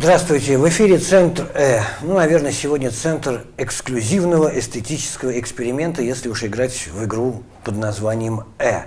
Здравствуйте, в эфире Центр Э. Ну, наверное, сегодня центр эксклюзивного эстетического эксперимента, если уж играть в игру под названием Э.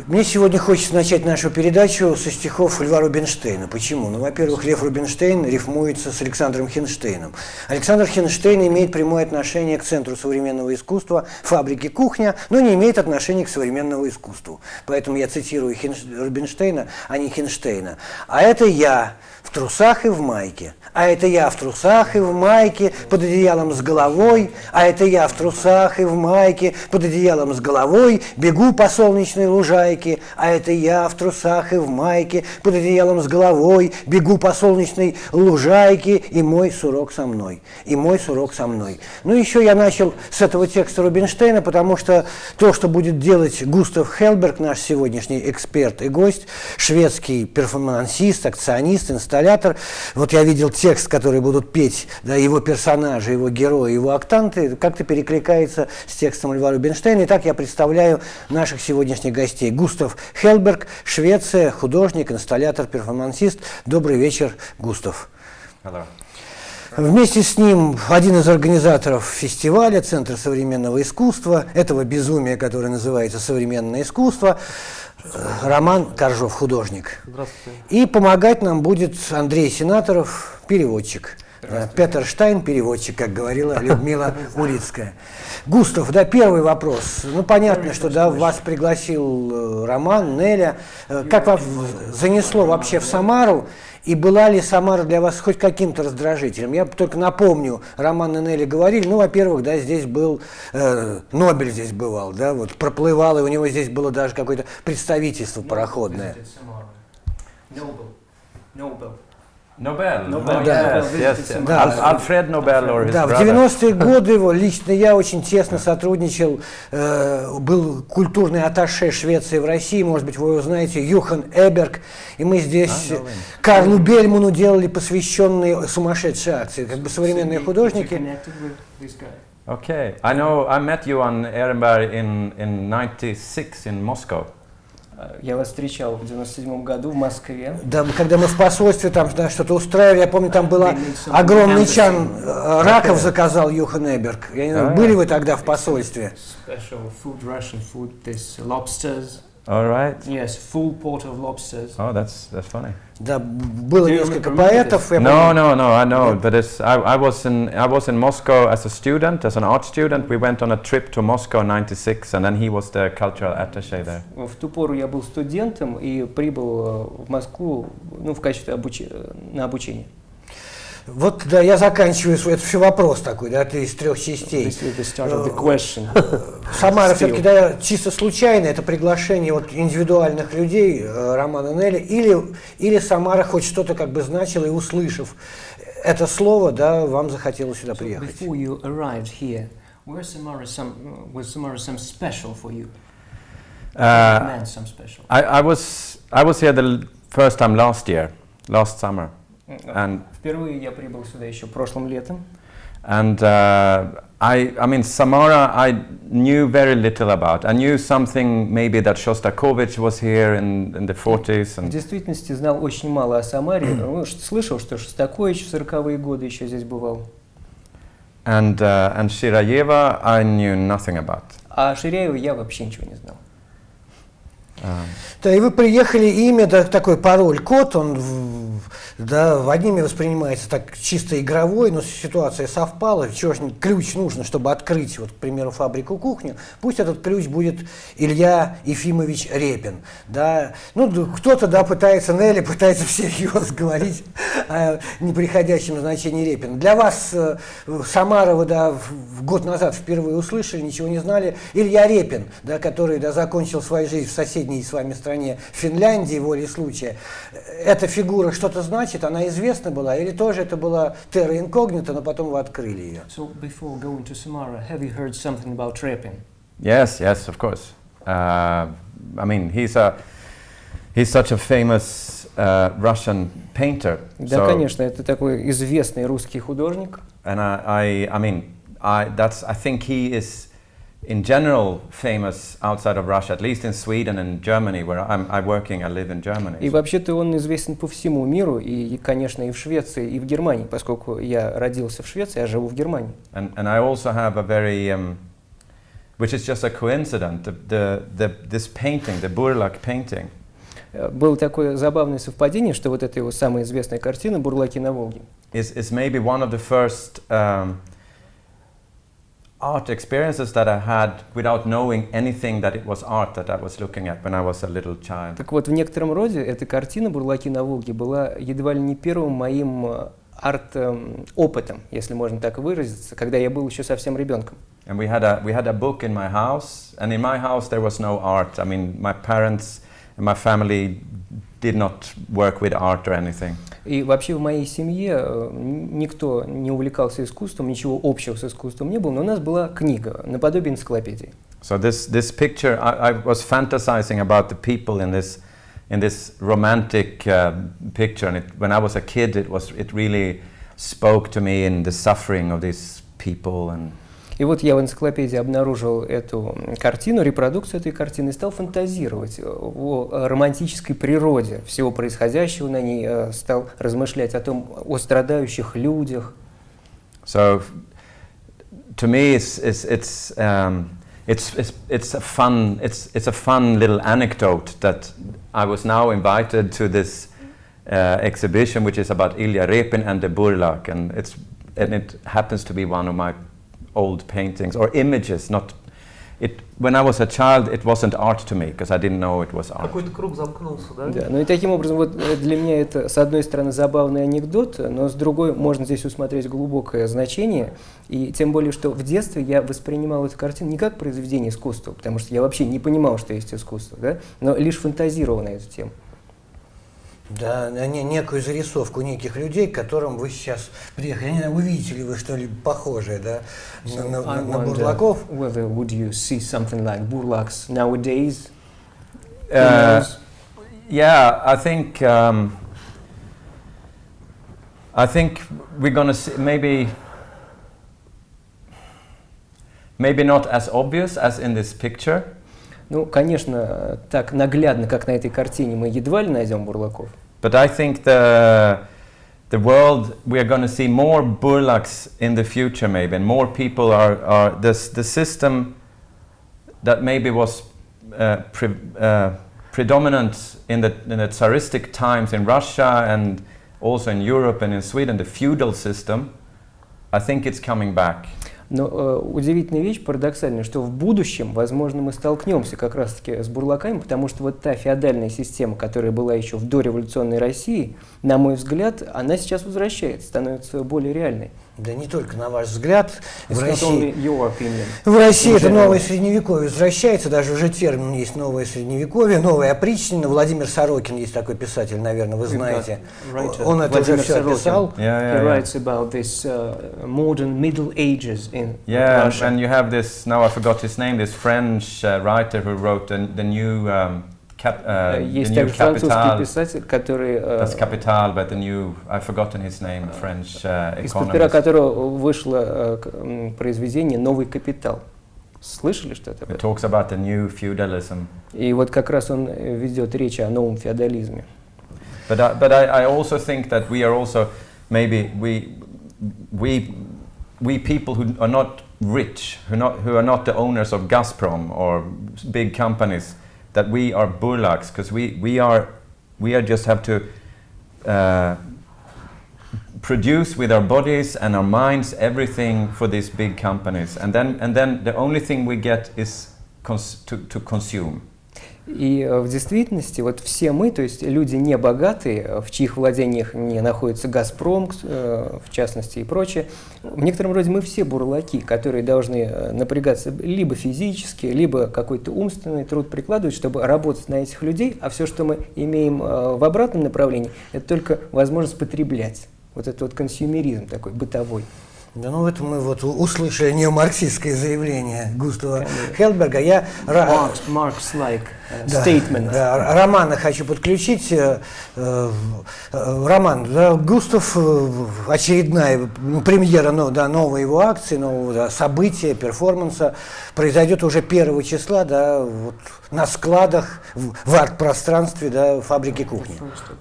Мне сегодня хочется начать нашу передачу со стихов Льва Рубинштейна. Почему? Ну, во-первых, Лев Рубинштейн рифмуется с Александром Хинштейном. Александр Хинштейн имеет прямое отношение к Центру современного искусства, фабрике «Кухня», но не имеет отношения к современному искусству. Поэтому я цитирую Рубинштейна, а не Хинштейна. А это я в трусах и в майке. А это я в трусах и в майке, под одеялом с головой. А это я в трусах и в майке, под одеялом с головой, бегу по солнечной лужайке. А это я в трусах и в майке, под одеялом с головой, бегу по солнечной лужайке, и мой сурок со мной. И мой сурок со мной. Ну, еще я начал с этого текста Рубинштейна, потому что то, что будет делать Густав Хелберг, наш сегодняшний эксперт и гость, шведский перформансист, акционист, инсталлятор. Вот я видел текст, который будут петь, да, его персонажи, его герои, его актанты, как-то перекликается с текстом Льва Рубинштейна. Итак, я представляю наших сегодняшних гостей. Густав Хелберг, Швеция, художник, инсталлятор, перформансист. Добрый вечер, Густав. Hello. Вместе с ним один из организаторов фестиваля «Центр современного искусства», этого безумия, которое называется «Современное искусство», Роман Коржов, художник. Здравствуйте. И помогать нам будет Андрей Сенаторов, переводчик. Петр Штайн, переводчик, как говорила Людмила Улицкая. Густав, да, первый вопрос. Ну, понятно, что да, вас пригласил Роман, Неля. Как вас занесло вообще в Самару? И была ли Самара для вас хоть каким-то раздражителем? Я только напомню, Роман и Нелли говорили, ну, во-первых, да, здесь был, Нобель здесь бывал, да, вот проплывал, и у него здесь было даже какое-то представительство пароходное. Нобель. Да. Да. Альфред Нобель. Да, в 90-е годы его, лично я очень тесно сотрудничал, был культурный атташе Швеции в России, может быть, вы его знаете, Юхан Эберг, и мы здесь Карлу Бельману делали посвященные сумасшедшие акции, как бы современные художники. Okay, I know. I met you on Ehrenberg in '96 in Moscow. Я вас встречал в 97-м году в Москве. Да, когда мы в посольстве там, да, что-то устраивали, я помню, там был огромный чан раков заказал Юхан Эберг. Я не знаю, были вы тогда в посольстве? Special food, Russian food, this lobsters. All right. Yes, full pot of lobsters. Oh, that's funny. Да, было несколько поэтов. No, I know, but I was in Moscow as a student, as an art student. We went on a trip to Moscow in '96, and then he was the cultural attaché there. В ту пору я был студентом и прибыл в Москву, ну, в качестве на обучение. Вот, да, я заканчиваю свой, это все вопрос такой, да, ты из трех частей. Самара все-таки, да, чисто случайно, это приглашение вот индивидуальных людей, Романа и Нелли, или Самара хоть что-то как бы значила, и услышав это слово, да, вам захотелось сюда приехать. Before you arrived here, was Samara some special for you? Meant some special. I was here the first time last summer. And впервые я прибыл сюда еще прошлым летом. And I mean, Samara, I knew very little about. I knew something maybe that Shostakovich was here in the 40s. В действительности знал очень мало о Самаре. Слышал, что Шостакович в 40-е годы еще здесь бывал. And Shiraeva, I knew nothing about. А Ширяева я вообще ничего не знал. Да, и вы приехали, имя, да, такой пароль, код, он, да, в одними воспринимается так чисто игровой, но ситуация совпала, чего ж ключ нужно, чтобы открыть, вот, к примеру, фабрику «Кухню», пусть этот ключ будет Илья Ефимович Репин, да, ну, кто-то, да, пытается, Нелли пытается всерьез говорить о неприходящем значении Репина. Для вас Самара, вы, да, год назад впервые услышали, ничего не знали, Илья Репин, да, который, да, закончил свою жизнь в соседней с вами стране Финляндии, волей случая. Эта фигура что-то значит, она известна была, или тоже это была терра инкогнита, но потом вы открыли ее? So before going to Samara, have you heard something about Repin? Yes, of course. I mean, he's such a famous Russian painter. Да, конечно, это такой известный русский художник. And I think he is in general famous outside of Russia, at least in Sweden and Germany, where I'm working, I live in Germany. И вообще-то он известен по всему миру, и, конечно, и в Швеции, и в Германии, поскольку я родился в Швеции, я живу в Германии. And I also have a very, which is just a coincidence, this painting, the Burlak painting. Было такое забавное совпадение, что вот эта его самая известная картина «Бурлаки на Волге» is maybe one of the first art experiences that I had without knowing anything that it was art that I was looking at when I was a little child. Так вот, в некотором роде эта картина «Бурлаки на Волге» была едва ли не первым моим арт-опытом, если можно так выразиться, когда я был еще совсем ребенком. And we had a book in my house, and in my house there was no art. I mean, my parents and my family did not work with art or anything. И вообще в моей семье никто не увлекался искусством, ничего общего с искусством не было, но у нас была книга, наподобие энциклопедии. So this picture, I was fantasizing about the people in this romantic picture, and when I was a kid, it really spoke to me in the suffering of these people. And и вот я в энциклопедии обнаружил эту картину, репродукцию этой картины, и стал фантазировать о романтической природе всего происходящего на ней, стал размышлять о страдающих людях. So, to me, it's a fun little anecdote that I was now invited to this exhibition, which is about Ilya Repin and the Burlak, and it happens to be one of my old paintings or images. When I was a child, it wasn't art to me because I didn't know it was art. Какой-то круг замкнулся, да? Да, ну и таким образом, вот для меня это, с одной стороны, забавный анекдот, но с другой можно здесь усмотреть глубокое значение, и тем более, что в детстве я воспринимал эту картину не как произведение искусства, потому что я вообще не понимал, что есть искусство, да, но лишь фантазировал на эту тему. Да, некую зарисовку неких людей, к которым вы сейчас приехали. Не знаю, увидите ли вы что-либо похожее, да, на бурлаков? Whether would you see something like burlaks nowadays? Yeah, I think we're gonna see maybe not as obvious as in this picture. Ну, конечно, так наглядно, как на этой картине, мы едва ли найдем бурлаков. But I think the world, we are going to see more burlaks in the future maybe, and more people are the system that maybe was predominant in the Tsaristic times in Russia and also in Europe and in Sweden, the feudal system, I think it's coming back. Но удивительная вещь, парадоксальная, что в будущем, возможно, мы столкнемся как раз-таки с бурлаками, потому что вот та феодальная система, которая была еще в дореволюционной России, на мой взгляд, она сейчас возвращается, становится более реальной. Да не только на ваш взгляд. В В России это новое средневековье возвращается, даже уже термин есть новое средневековье, новая опричнина. Владимир Сорокин есть такой писатель, наверное, вы знаете. Он это уже все описал. He writes about this modern Middle Ages in Russia. And you have this, now I forgot his name, this French writer who wrote the new Есть также французский писатель, который... That's Capital, but the new, I've forgotten his name, French economist. Из пера которого вышло произведение «Новый капитал». Слышали что-то об этом? It talks about the new feudalism. И вот как раз он ведет речь о новом феодализме. But I also think that we are also, maybe we people who are not rich, who are not the owners of Gazprom or big companies, that we are burlaks, because we just have to produce with our bodies and our minds everything for these big companies, and then the only thing we get is to consume. И в действительности вот все мы, то есть люди не богатые, в чьих владениях не находится Газпром, в частности и прочее, в некотором роде мы все бурлаки, которые должны напрягаться либо физически, либо какой-то умственный труд прикладывать, чтобы работать на этих людей, а все, что мы имеем в обратном направлении, это только возможность потреблять. Вот это вот консюмеризм такой бытовой. Да, ну это мы вот услышали неомарксистское заявление Густава Хелберга. Marx-like statement. Да, Романа хочу подключить. Роман, да, Густав, очередная премьера новой его акции, нового события, перформанса, произойдет уже 1 числа, да, вот, на складах, в арт-пространстве, да, фабрики кухни.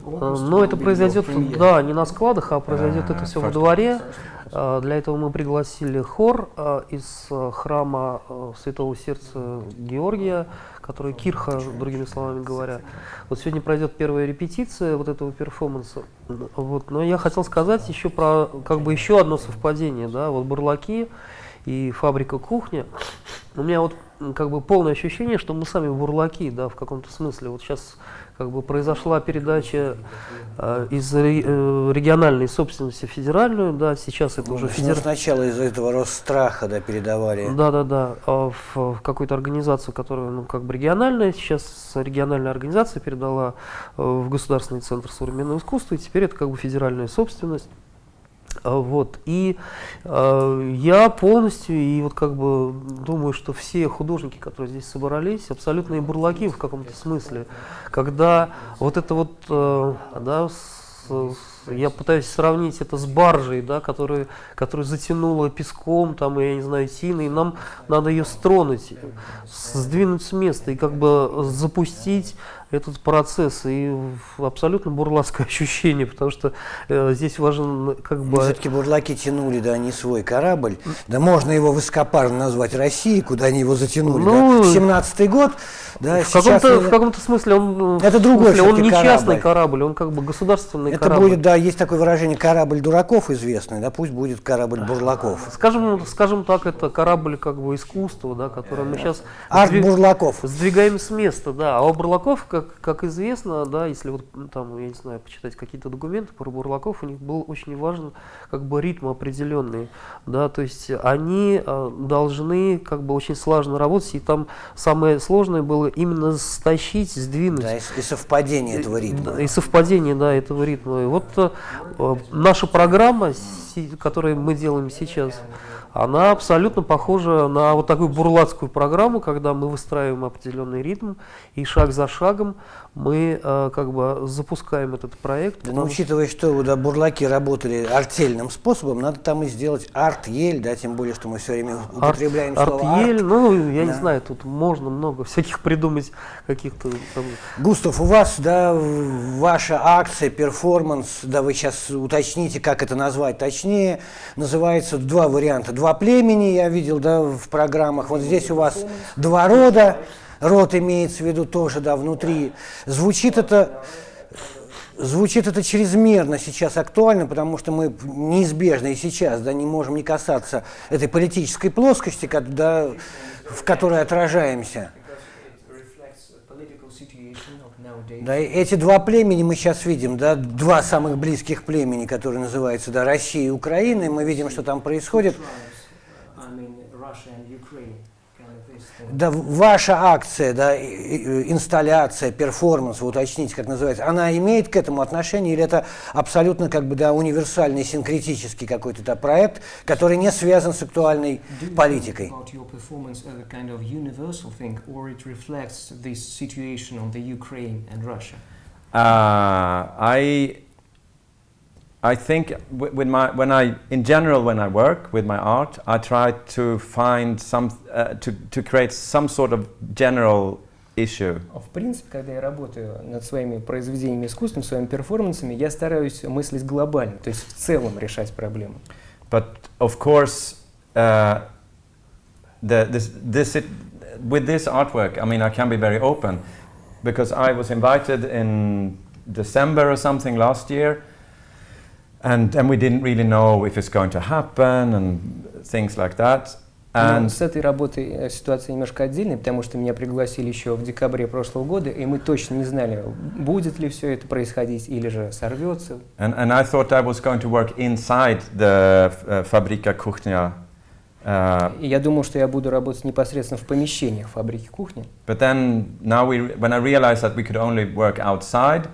Но это произойдет, да, не на складах, а произойдет это все во дворе. Для этого мы пригласили хор из храма Святого Сердца Георгия, который Кирха, другими словами говоря. Вот сегодня пройдет первая репетиция вот этого перформанса. Вот. Но я хотел сказать еще про еще одно совпадение, да, вот бурлаки и фабрика кухни. У меня вот полное ощущение, что мы сами бурлаки, да, в каком-то смысле. Вот сейчас произошла передача из региональной собственности в федеральную, да, сейчас это уже федеральная. Сначала из-за этого Росстраха, да, передавали. Да, в какую-то организацию, которая, региональная, сейчас региональная организация передала в Государственный центр современного искусства, и теперь это федеральная собственность. Вот. И я полностью думаю, что все художники, которые здесь собрались, абсолютные бурлаки в каком-то смысле. Когда я пытаюсь сравнить это с баржей, да, которую затянуло песком, я не знаю, тиной, нам надо ее стронуть, сдвинуть с места и запустить этот процесс, и абсолютно бурлацкое ощущение, потому что здесь важен Все-таки бурлаки тянули, да, не свой корабль, да, можно его высокопарно назвать Россией, куда они его затянули, да, в 17-й год, да, в каком-то смысле он, это другой он не частный корабль, он государственный корабль. Это будет, да, есть такое выражение «корабль дураков» известный, да, пусть будет корабль бурлаков. Скажем так, это корабль искусства, да, который мы сейчас арт-бурлаков сдвигаем с места, да, а у бурлаков, как известно, да, если я не знаю, почитать какие-то документы про бурлаков, у них был очень важен ритм определенный, да, то есть они должны очень слаженно работать, и там самое сложное было именно стащить, сдвинуть. Да, и совпадение этого ритма. И совпадение, да, этого ритма. И вот наша программа, которую мы делаем сейчас, она абсолютно похожа на такую бурлацкую программу, когда мы выстраиваем определенный ритм, и шаг за шагом мы запускаем этот проект. Да, но учитывая, что бурлаки работали артельным способом, надо там и сделать арт-ель, да, тем более, что мы все время употребляем слово арт-ель, арт. Я не знаю, тут можно много всяких придумать каких-то Густав, у вас, да, ваша акция, перформанс, да, вы сейчас уточните, как это назвать точнее, называется 2 варианта. 2 племени, я видел, да, в программах. Вот здесь у вас 2 рода. Род имеется в виду тоже, да, внутри. Звучит это чрезмерно сейчас актуально, потому что мы неизбежно и сейчас, да, не можем не касаться этой политической плоскости, да, в которой отражаемся. Да, эти 2 племени мы сейчас видим, да, 2 самых близких племени, которые называются, да, Россия и Украина, и мы видим, что там происходит. Да, ваша акция, да, инсталляция, перформанс, вы уточните, как называется, она имеет к этому отношение, или это абсолютно универсальный, синкретический какой-то проект, который не связан с актуальной политикой? I think when I work with my art, I try to find to create some sort of general issue. В принципе, когда я работаю над своими произведениями искусства, своими перформансами, я стараюсь мыслить глобально, то есть в целом решать проблемы. But of course, with this artwork, I mean, I can be very open because I was invited in December or something last year. And we didn't really know if it's going to happen and things like that. Но с этой работой ситуация немножко отдельная, потому что меня пригласили еще в декабре прошлого года, и мы точно не знали, будет ли все это происходить или же сорвется. And I thought I was going to work inside the Fabrika Kuchnia. И я думал, что я буду работать непосредственно в помещениях фабрики кухни. But then now when I realized that we could only work outside,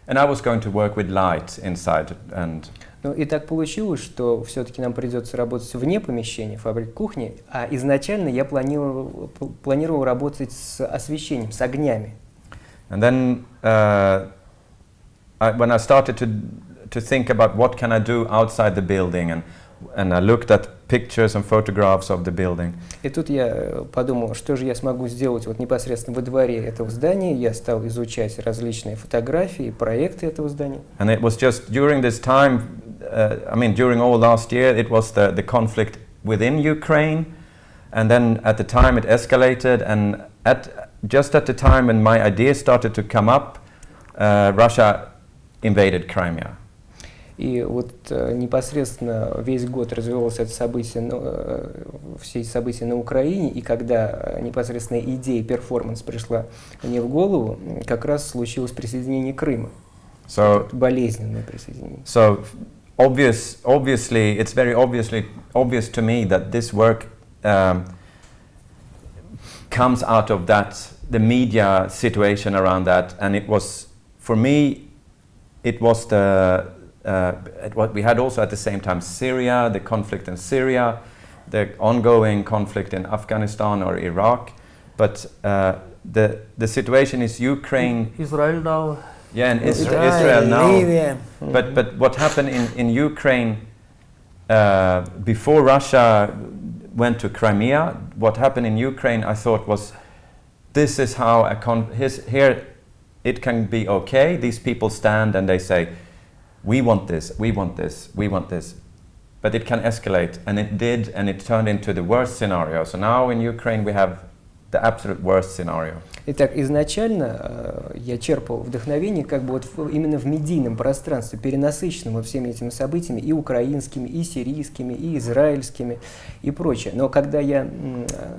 and I was going to work with light inside and. Ну и так получилось, что все-таки нам придется работать вне помещения, фабрик кухни, а изначально я планировал работать с освещением, с огнями. And then when I started to think about what can I do outside the building, and I looked at pictures and photographs of the building. И тут я подумал, что же я смогу сделать вот непосредственно во дворе этого здания. Я стал изучать различные фотографии, проекты этого здания. And it was just during this time, during all last year, it was the conflict within Ukraine, and then at the time it escalated, and just at the time when my idea started to come up, Russia invaded Crimea. И вот непосредственно весь год развивалось это событие, все эти события на Украине, и когда непосредственно идея перформанс пришла мне в голову, как раз случилось присоединение Крыма. Болезненное присоединение. So obviously, it's very obvious to me that this work comes out of the media situation around that, and it was, for me, it was we had also at the same time Syria, the conflict in Syria, the ongoing conflict in Afghanistan or Iraq, but the situation is Ukraine. Israel now. Yeah, and Israel now. Libya. But what happened in Ukraine before Russia went to Crimea, what happened in Ukraine, I thought was, this is how here it can be okay. These people stand and they say, we want this, we want this, we want this. But it can escalate, and it did, and it turned into the worst scenario. So now in Ukraine we have the absolute worst scenario. Итак, изначально я черпал вдохновение как бы вот именно в медийном пространстве, перенасыщенном вот всеми этими событиями, и украинскими, и сирийскими, и израильскими, и прочее. Но когда я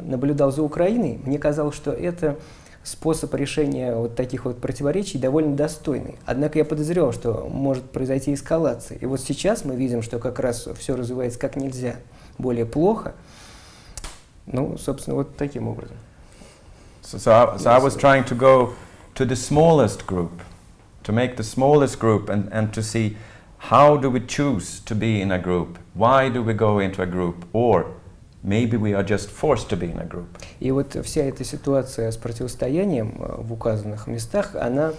наблюдал за Украиной, мне казалось, что это способ решения вот таких вот противоречий довольно достойный. Однако я подозревал, что может произойти эскалация. И вот сейчас мы видим, что как раз все развивается как нельзя более плохо. Ну, собственно, вот таким образом. So I was trying to go to the smallest group, to make the smallest group, and to see how do we choose to be in a group? Why do we go into a group? Or maybe we are just forced to be in a group. И вот вся эта ситуация с противостоянием в указанных местах, она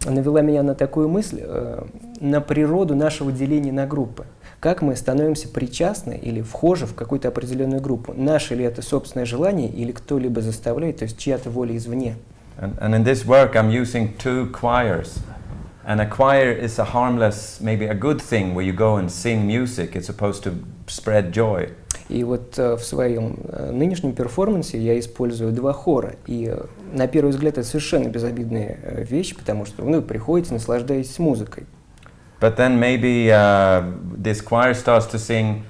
навела меня на такую мысль, на природу нашего деления на группы. Как мы становимся причастны или вхожи в какую-то определенную группу? Наше ли это собственное желание или кто-либо заставляет, то есть чья-то воля извне? And in this work I'm using two choirs. And a choir is a harmless, maybe a good thing where you go and sing music. It's supposed to spread joy. И вот в своем нынешнем перформансе я использую два хора. И на первый взгляд это совершенно безобидная вещь, потому что вы приходите, наслаждаетесь музыкой. But then maybe this choir starts to sing,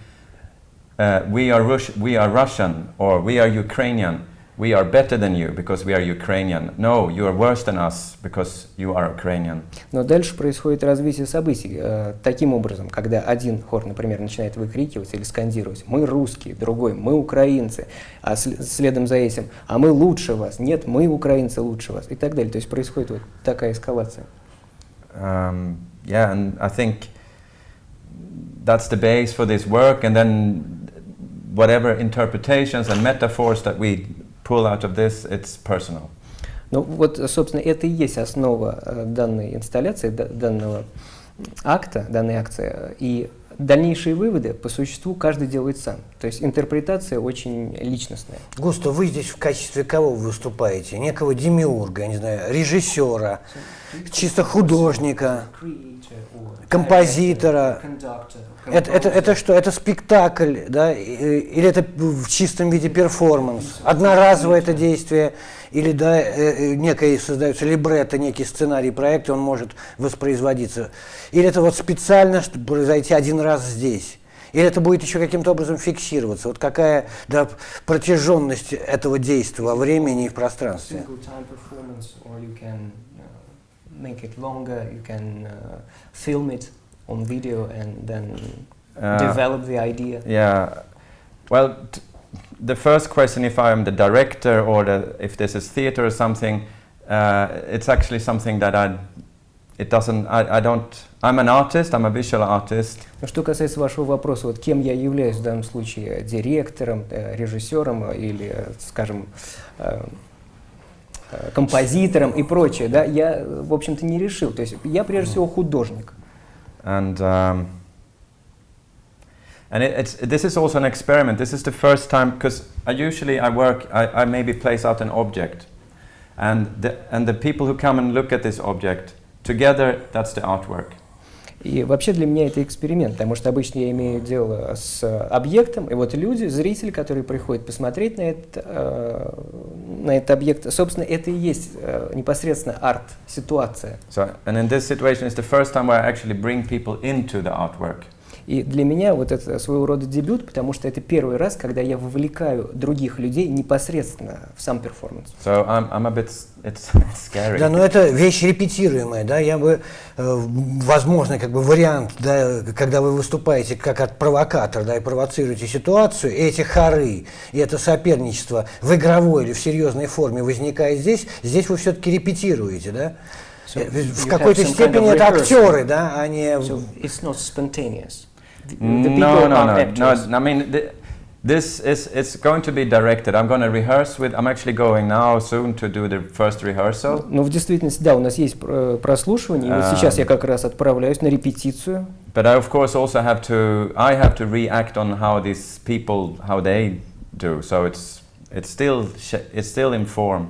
we are Russian, or we are Ukrainian. We are better than you because we are Ukrainian. No, you are worse than us because you are Ukrainian. Но дальше происходит развитие событий таким образом, когда один хор, например, начинает выкрикивать или скандировать: «Мы русские», другой: «Мы украинцы», а следом за этим: «А мы лучше вас», «Нет, мы украинцы лучше вас» и так далее. То есть происходит вот такая эскалация. Yeah, and I think that's the base for this work, and then whatever interpretations and metaphors that we pull out of this, it's personal. Ну вот, собственно, это и есть основа данной инсталляции, данного акта, данной акции. И дальнейшие выводы по существу каждый делает сам. То есть интерпретация очень личностная. Густав, вы здесь в качестве кого выступаете? Некого демиурга, я не знаю, режиссера, чисто художника, композитора. Это что? Это спектакль, да? Или это в чистом виде перформанс? Одноразовое это действие? Или да, некое создается либретто, некий сценарий проекта, он может воспроизводиться? Или это вот специально, чтобы произойти один раз здесь? Или это будет еще каким-то образом фиксироваться? Вот какая протяженность этого действия во времени и в пространстве? Make it longer, you can film it on video and then develop the idea. Yeah, well, the first question, if I'm the director or if this is theater or something, it's actually something that it doesn't. I don't. I'm an artist. I'm a visual artist. Что касается вашего вопроса, вот кем я являюсь в данном случае, директором, режиссером или, скажем, композитором и прочее, да, я, в общем-то, не решил. То есть я прежде всего художник. And this is also an experiment. This is the first time, because I maybe place out an object, and the people who come and look at this object together, that's the artwork. И вообще для меня это эксперимент, потому что обычно я имею дело с объектом, и вот люди, зрители, которые приходят посмотреть на этот объект, собственно, это и есть непосредственно арт-ситуация. So, and in this situation, it's the first time where I actually bring people into the artwork. И для меня вот это своего рода дебют, потому что это первый раз, когда я вовлекаю других людей непосредственно в сам перформанс. So I'm a bit, it's scary. Да, но это вещь репетируемая, да, я бы, возможно, как бы вариант, да, когда вы выступаете как провокатор, да, и провоцируете ситуацию, и эти хоры, и это соперничество в игровой или в серьезной форме возникает здесь вы все-таки репетируете, да? В какой-то степени это актеры, да, а не... So it's not spontaneous. No. I mean, it's going to be directed. I'm going to rehearse with. I'm actually going now soon to do the first rehearsal. Ну, в действительности, да, у нас есть прослушивание, и вот сейчас я как раз отправляюсь на репетицию. But I, of course, also have to react on how these people, how they do. So it's still in form.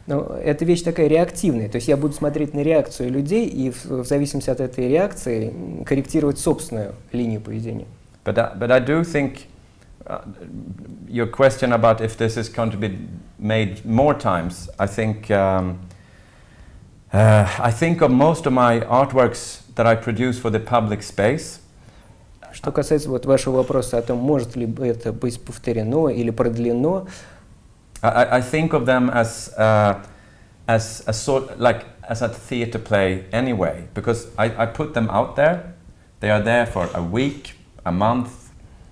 Но эта вещь такая реактивная, то есть я буду смотреть на реакцию людей и в зависимости от этой реакции корректировать собственную линию поведения. But I do think your question about if this is going to be made more times, I think of most of my artworks that I produce for the public space. Что касается вот вашего вопроса о том, может ли это быть повторено или продлено, I think of them as a theater play anyway, because I put them out there. They are there for a week, a month,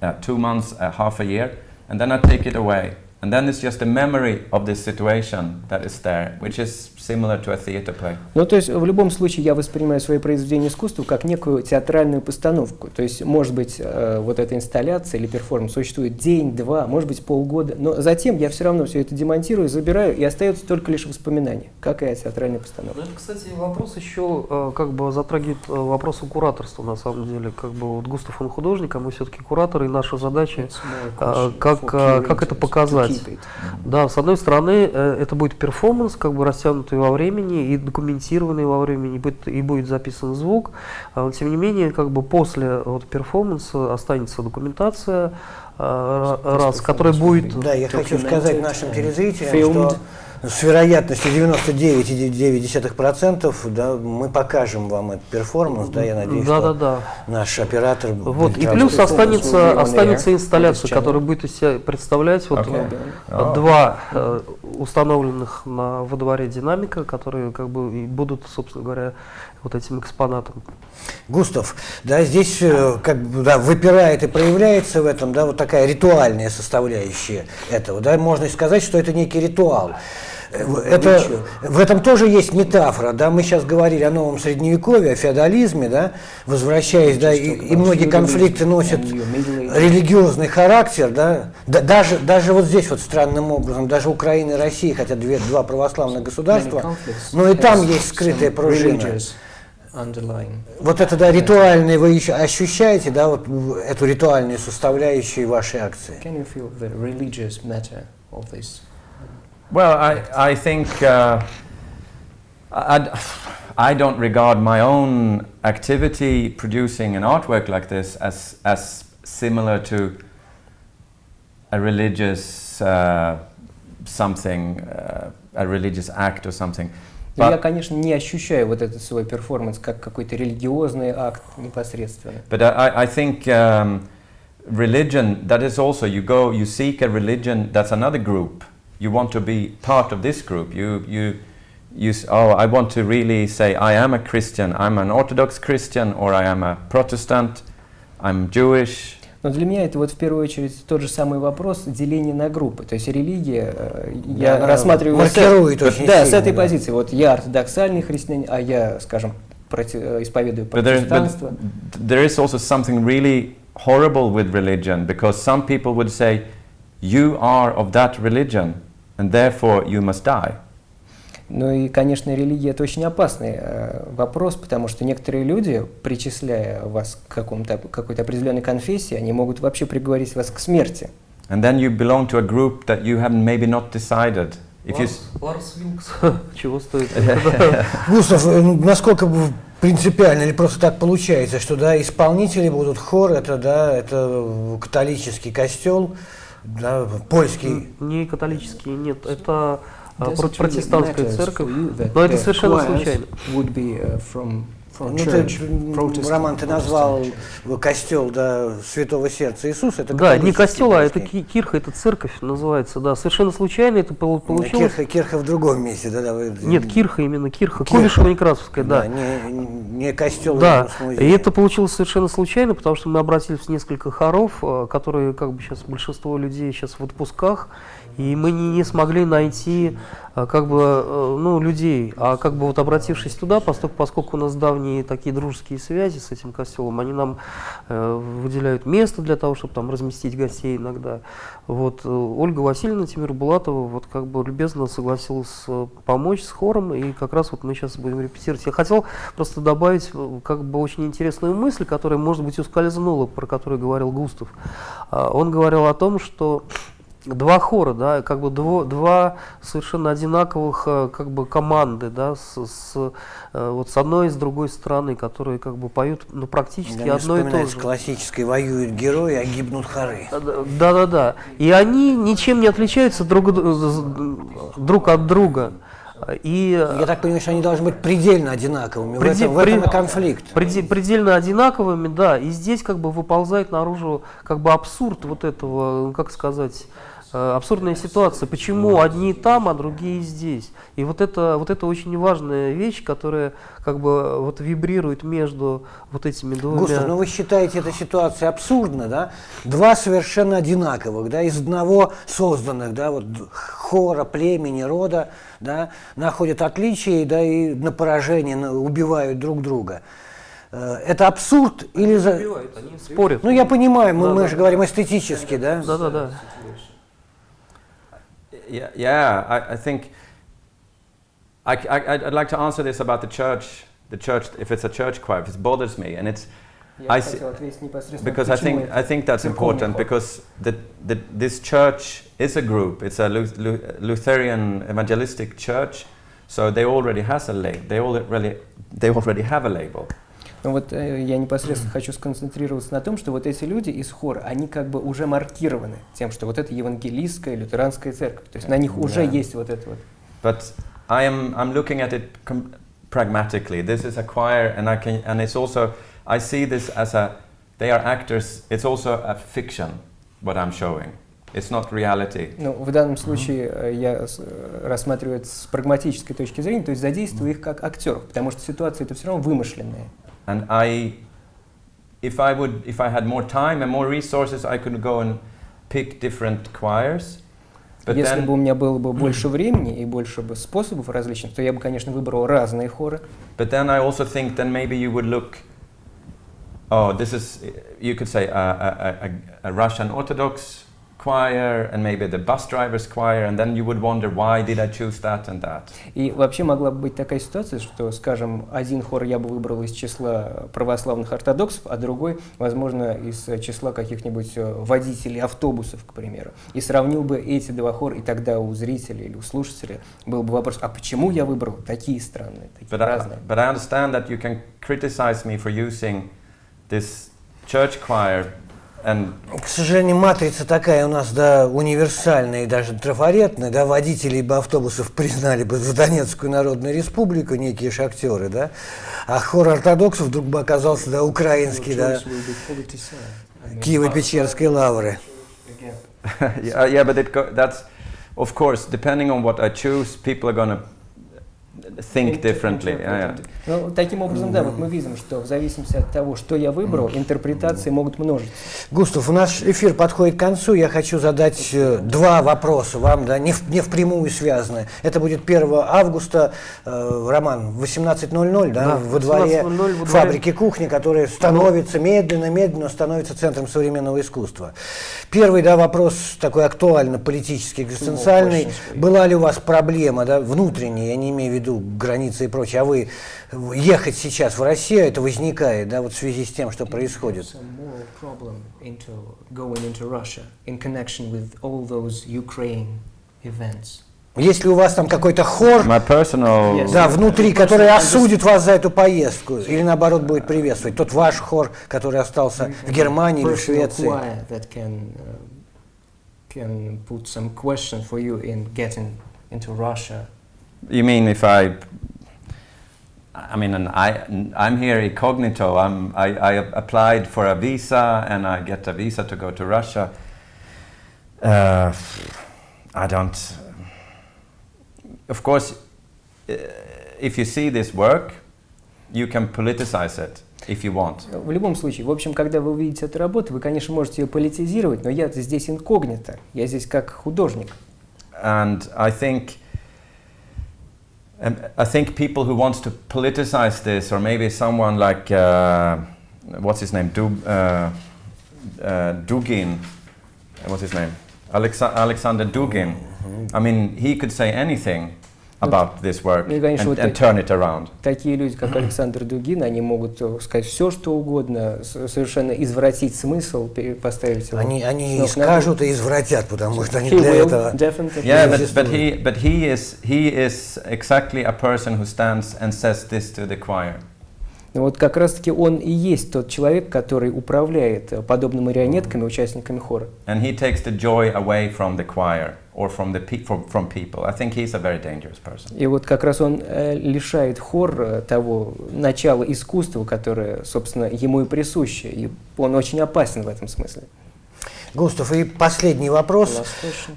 2 months, half a year, and then I take it away. And then it's just a memory of this situation that is there, which is similar to a theater play. Ну, то есть, в любом случае, я воспринимаю свои произведения искусства как некую театральную постановку. То есть, может быть, вот эта инсталляция или перформанс существует день, два, может быть, полгода, но затем я все равно все это демонтирую, забираю, и остается только лишь воспоминание, как и о театральной постановке. Ну, это, кстати, вопрос еще как бы затрагивает вопросы кураторства, на самом деле. Как бы вот Густав, он художник, а мы все-таки кураторы, и наша задача, как это показать. Да, с одной стороны, это будет перформанс, как бы растянутый во времени и документированный во времени, и будет записан звук. Тем не менее, как бы после вот перформанса останется документация, которая будет... Да, я хочу сказать нашим телезрителям, что с вероятностью 99,9%, да, мы покажем вам этот перформанс, да, я надеюсь, что наш оператор... Вот, и плюс останется инсталляция, которая будет из себя представлять вот два установленных во дворе динамика, которые как бы и будут, собственно говоря, вот этим экспонатом. Густав, да, здесь как бы, да, выпирает и проявляется в этом, да, вот такая ритуальная составляющая этого, да, можно сказать, что это некий ритуал. В этом тоже есть метафора, да, мы сейчас говорили о новом средневековье, о феодализме, да, возвращаясь, да, и многие конфликты носят религиозный характер, да, даже вот здесь вот странным образом, даже Украина и Россия, хотя два православных государства, но и там есть скрытая пружина. Вот это, да, ритуальное вы еще ощущаете, да, вот эту ритуальную составляющую вашей акции? Well, I think I don't regard my own activity producing an artwork like this as similar to a religious something, a religious act or something. Но я, конечно, не ощущаю вот этот свой перформанс как какой-то религиозный акт непосредственно. But I think religion, that is also, you seek a religion, that's another group. You want to be part of this group. I want to really say I am a Christian, I'm an Orthodox Christian, or I am a Protestant, I'm Jewish. Но для меня это вот в первую очередь тот же самый вопрос деления на группы. То есть религия, я рассматриваю с этой позиции. Вот я ортодоксальный христианин, а я, скажем, исповедую протестанство. There is also something really horrible with religion, because some people would say, you are of that religion, and therefore you must die. Ну и, конечно, религия – это очень опасный вопрос, потому что некоторые люди, причисляя вас к какой-то определенной конфессии, они могут вообще приговорить вас к смерти. And then you belong to a group that you have maybe not decided. Ларс Вилкс, чего стоит? Густав, насколько принципиально или просто так получается, что да, исполнители будут хор, это католический костел, да, польский. Не католический, нет, это протестантская церковь, но это совершенно случайно. Роман, ты назвал костел, да, Святого Сердца Иисуса. Это да, не костел, а это кирха, это церковь называется, да, совершенно случайно это получилось. Кирха в другом месте, да? Нет, кирха, именно кирха, Кулишево-Некрасовская, да. Не костел. Да, и это получилось совершенно случайно, потому что мы обратились в несколько хоров, которые, как бы сейчас большинство людей сейчас в отпусках, и мы не смогли найти людей, а как бы вот обратившись туда, поскольку у нас давние такие дружеские связи с этим костелом, они нам выделяют место для того, чтобы там разместить гостей иногда. Вот Ольга Васильевна Тимирбулатова вот как бы любезно согласилась помочь с хором, и как раз вот мы сейчас будем репетировать. Я хотел просто добавить как бы очень интересную мысль, которая, может быть, ускользнула, про которую говорил Густав. Он говорил о том, что два хора, да, как бы два совершенно одинаковых как бы команды, да, вот с одной и с другой стороны, которые как бы поют, ну, практически одно и то же. Классической: воюют герои, а гибнут хоры. Да. И они ничем не отличаются друг от друга. И, я так понимаю, что они должны быть предельно одинаковыми. В этом и конфликт. Предельно одинаковыми, да. И здесь как бы выползает наружу как бы абсурд вот этого, как сказать, абсурдная ситуация. Почему одни там, а другие здесь? И вот это очень важная вещь, которая как бы вот вибрирует между вот этими двумя. Густав, ну вы считаете эту ситуацию абсурдной, да? Два совершенно одинаковых, да, из одного созданных, да, вот хора, племени, рода, да, находят отличия, да, и на поражение убивают друг друга. Это абсурд или за... Они спорят. Ну я понимаю, мы же говорим эстетически, да? Да. Yeah, I think I'd like to answer this about the church, if it's a church choir, if it bothers me, and it's because I think that's important, because this church is a group. It's a Lutheran evangelistic church, so they already has a label. They already have a label. Ну вот я непосредственно хочу сконцентрироваться на том, что вот эти люди из хора, они как бы уже маркированы тем, что вот это евангелистская, лютеранская церковь. То есть на них уже есть вот это вот. But I'm looking at it pragmatically. This is a choir, and it's also, I see this as they are actors. It's also a fiction, what I'm showing. It's not reality. Ну, в данном случае я рассматриваю это с прагматической точки зрения, то есть задействую их как актеров, потому что ситуация это все равно вымышленная. And if I had more time and more resources, I could go and pick different choirs. But если бы у меня было бы больше времени и больше бы способов различных, то я бы, конечно, выбрал разные хоры. But then I also think then maybe you would look. Oh, this is, you could say a Russian Orthodox choir, and maybe the bus driver's choir, and then you would wonder why did I choose that and that. И вообще могла бы быть такая ситуация, что, скажем, один хор я бы выбрал из числа православных ортодоксов, а другой, возможно, из числа каких-нибудь водителей автобусов, к примеру. И сравнил бы эти два хора, и тогда у зрителей или у слушателей был бы вопрос: а почему я выбрал такие странные, такие разные? But I understand that you can criticize me for using this church choir. К сожалению, матрица такая у нас, да, универсальная и даже трафаретная, да, водителей бы автобусов признали бы за Донецкую Народную Республику, некие шахтеры, да, а хор ортодоксов вдруг бы оказался, да, украинский, да, Киево-Печерской лавры. Yeah, but that's, of course, depending on what I choose, people are gonna think differently. Yeah. Ну, таким образом, да, вот мы видим, что в зависимости от того, что я выбрал, интерпретации могут множиться. Густав, наш эфир подходит к концу. Я хочу задать два вопроса вам, да, не впрямую связанные. Это будет 1 августа, Роман, в 18:00, да, во дворе фабрики кухни, которая становится медленно становится центром современного искусства. Первый, да, вопрос такой актуально-политический, экзистенциальный. Была ли у вас проблема, да, внутренняя, я не имею в виду границы и прочее, а вы ехать сейчас в Россию, это возникает, да, вот в связи с тем, что происходит? Есть ли у вас там какой-то хор, да, внутри, который осудит вас за эту поездку, или наоборот будет приветствовать? Тот ваш хор, который остался в Германии или в Швеции? You mean if I mean, I'm here incognito. I applied for a visa and I get a visa to go to Russia. I don't. Of course, if you see this work, you can politicize it if you want. В любом случае, в общем, когда вы увидите эту работу, вы, конечно, можете ее политизировать, но я здесь инкогнито, я здесь как художник. And I think people who wants to politicize this, or maybe someone like what's his name, Dugin, what's his name, Alexander Dugin. I mean, he could say anything about this work and turn it around. Такие люди, как Александр Дугин, они могут сказать все, что угодно, совершенно извратить смысл, поставить его. Они скажут и извратят, потому что они для этого. Yeah, but he is exactly a person who stands and says this to the choir. Вот как раз-таки он и есть тот человек, который управляет подобными марионетками, участниками хора. And he takes the joy away from the choir or from people. I think he's a very dangerous person. И вот как раз он лишает хор того начала искусства, которое, собственно, ему и присуще. И он очень опасен в этом смысле. Густав, и последний вопрос.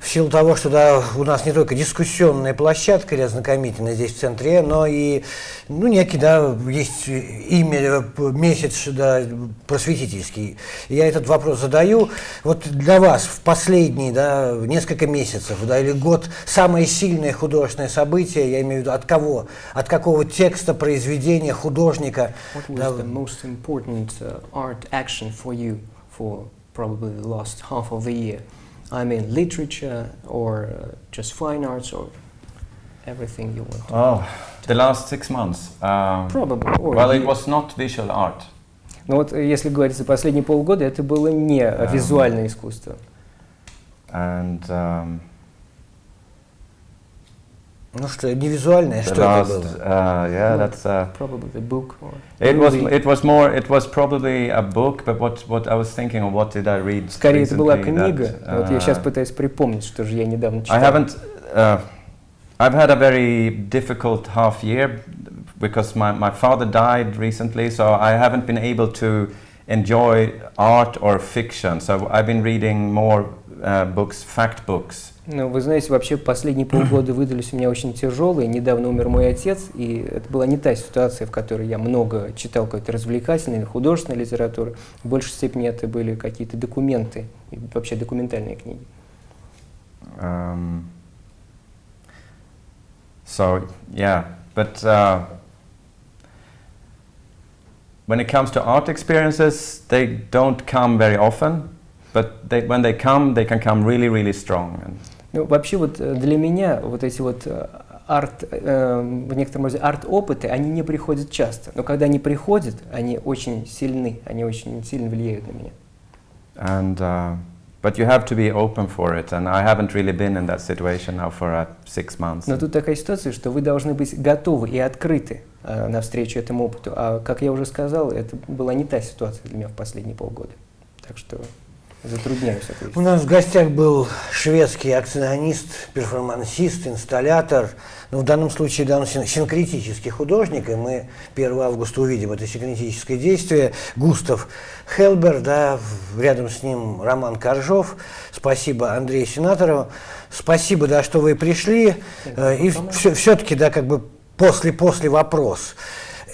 В силу того, что да, у нас не только дискуссионная площадка или ознакомительная здесь в Центре, но и некий, да, есть имя, месяц, да, просветительский. Я этот вопрос задаю. Вот для вас в последние, да, несколько месяцев, да, или год самое сильное художественное событие, я имею в виду от кого? От какого текста, произведения, художника? Probably the last half of the year. I mean, literature or just fine arts or everything you want. Oh, the last 6 months. Probably. Well, it was not visual art. Но вот если говорить за последние полгода, это было не визуальное искусство. And ну что, не визуальное, что это было? Yeah, that's probably the book. It was probably a book, but what I was thinking of, what did I read? Скорее, это была книга. Вот я сейчас пытаюсь припомнить, что же я недавно читал. I've had a very difficult half year because my father died recently, so I haven't been able to enjoy art or fiction. So I've been reading more books, fact books. Ну, вы знаете, вообще последние полгода выдались у меня очень тяжелые. Недавно умер мой отец, и это была не та ситуация, в которой я много читал какой-то развлекательной, художественной литературы. В большей степени это были какие-то документы, и вообще документальные книги. So, yeah, but when it comes to art experiences, they don't come very often, but when they can come really, really strong. Ну, вообще вот для меня вот эти вот в некотором роде арт-опыты, они не приходят часто, но когда они приходят, они очень сильны, они очень сильно влияют на меня. And but you have to be open for it, and I haven't really been in that situation now for 6 months. Но тут такая ситуация, что вы должны быть готовы и открыты навстречу этому опыту, а как я уже сказал, это была не та ситуация для меня в последние полгода, так что затрудняюсь ответить. У нас в гостях был шведский акционист, перформансист, инсталлятор, ну, в данном случае, да, он синкретический художник, и мы 1 августа увидим это синкретическое действие. Густав Хелберг, да, рядом с ним Роман Коржов. Спасибо Андрею Сенаторову. Спасибо, да, что вы пришли. И все-таки, да, как бы после вопрос.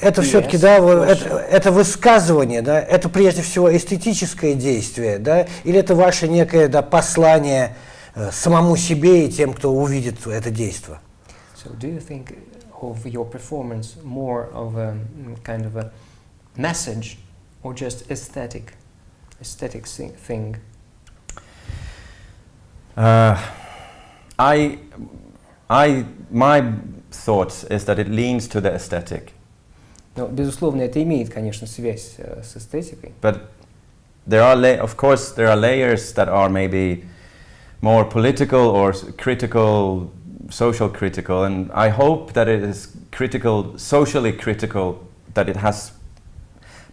Это Yes, все-таки, да, это высказывание, да, это прежде всего эстетическое действие, да, или это ваше некое, да, послание самому себе и тем, кто увидит это действие? So do you think of your performance more of a kind of a message or just aesthetic thing? My thoughts is that it leans to the aesthetic. Ну, безусловно, это имеет, конечно, связь с эстетикой. But there are, of course, there are layers that are maybe more political or critical, social critical, and I hope that it is critical, socially critical, that it has,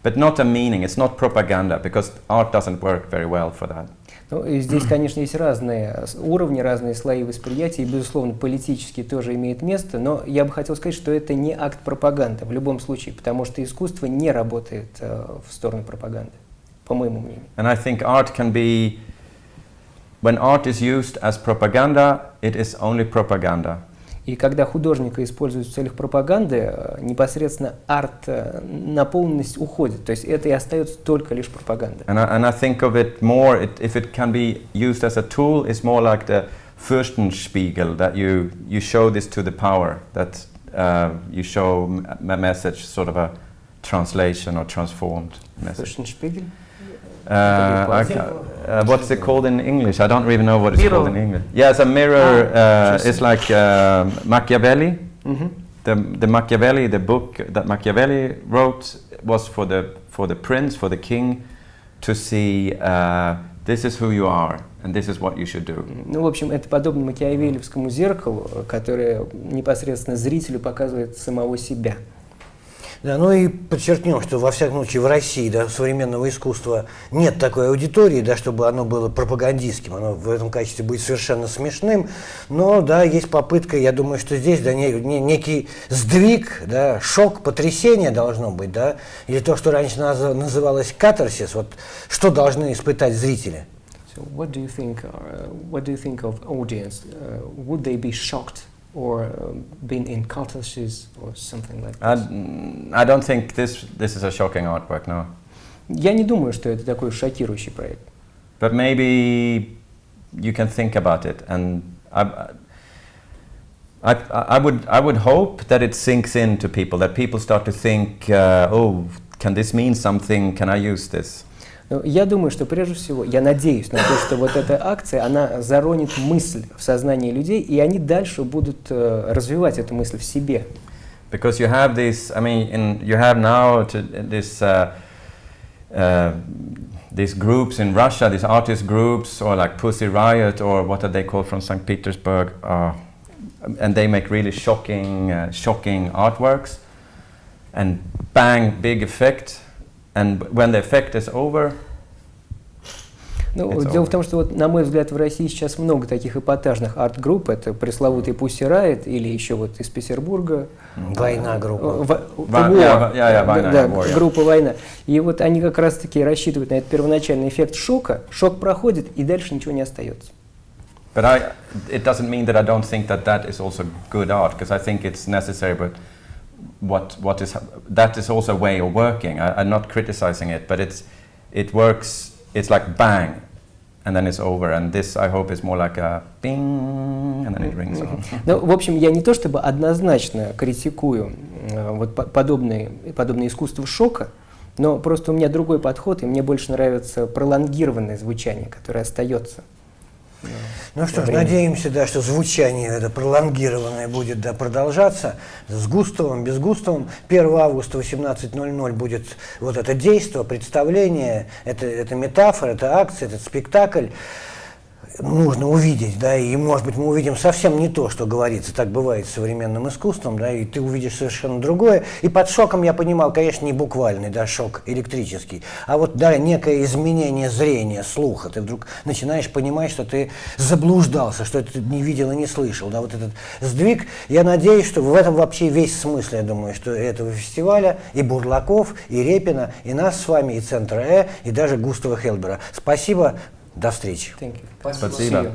but not a meaning. It's not propaganda, because art doesn't work very well for that. Ну, и здесь, конечно, есть разные уровни, разные слои восприятия, и, безусловно, политически тоже имеет место, но я бы хотел сказать, что это не акт пропаганды в любом случае, потому что искусство не работает в сторону пропаганды, по моему мнению. And I think art can be, when art is used as propaganda, it is only propaganda. И когда художника используют в целях пропаганды, непосредственно арт-наполненность уходит. То есть это и остается только лишь пропаганда. And I think of it more, if it can be used as a tool, it's more like the Fürstenspiegel, that you show this to the power, that you show a message, sort of a translation or transformed message. Fürstenspiegel? What's it called in English? I don't even know what it's called in English. Yeah, it's a mirror. It's like Machiavelli. The Machiavelli, the book that Machiavelli wrote, was for the prince, for the king, to see this is who you are and this is what you should do. Ну, в общем, это подобно макиавеллевскому зеркалу, которое непосредственно зрителю показывает самого себя. Да, ну и подчеркнем, что во всяком случае в России, да, современного искусства нет такой аудитории, да, чтобы оно было пропагандистским, оно в этом качестве будет совершенно смешным, но да, есть попытка, я думаю, что здесь да, некий сдвиг, да, шок, потрясение должно быть, да, или то, что раньше называлось катарсис, вот что должны испытать зрители. So what do you think of audience? Would they be shocked? Or been in catharsis or something like that? I don't think this is a shocking artwork, no. Я не думаю, что это такой шокирующий проект. But maybe you can think about it, and I would hope that it sinks into people, that people start to think, oh, can this mean something? Can I use this? Я думаю, что прежде всего, я надеюсь на то, что вот эта акция, она заронит мысль в сознании людей, и они дальше будут развивать эту мысль в себе. Because you have this, I mean, you have now these groups in Russia, these artist groups, or like Pussy Riot, or what are they called from St. Petersburg, and they make really shocking artworks, and bang, big effect. And when the effect is over, ну, дело в том, что, вот, на мой взгляд, в России сейчас много таких эпатажных арт-групп. Это пресловутый Pussy Riot или еще вот из Петербурга. Война группа. Группа «Война». И вот они как раз-таки рассчитывают на этот первоначальный эффект шока. Шок проходит, и дальше ничего не остается. But it doesn't mean that I don't think that is also good art, because I think it's necessary, but that is also a way of working. I'm not criticizing it, but it works. It's like bang, and then it's over. And this, I hope, is more like a bing, and then it rings on. Ну, в общем, я не то чтобы однозначно критикую вот подобное искусство шока, но просто у меня другой подход, и мне больше нравится пролонгированное звучание, которое остается. Ну что ж, надеемся, да, что звучание это пролонгированное будет да, продолжаться с Густавом, без Густавом. 1 августа 18:00 будет вот это действо, представление, это метафора, это акция, этот спектакль. Нужно увидеть, да, и, может быть, мы увидим совсем не то, что говорится, так бывает с современным искусством, да, и ты увидишь совершенно другое. И под шоком я понимал, конечно, не буквальный, да, шок электрический, а вот, да, некое изменение зрения, слуха. Ты вдруг начинаешь понимать, что ты заблуждался, что ты не видел и не слышал, да, вот этот сдвиг. Я надеюсь, что в этом вообще весь смысл, я думаю, что этого фестиваля, и Бурлаков, и Репина, и нас с вами, и Центр Э, и даже Густава Хелберга. Спасибо. До встречи. Спасибо.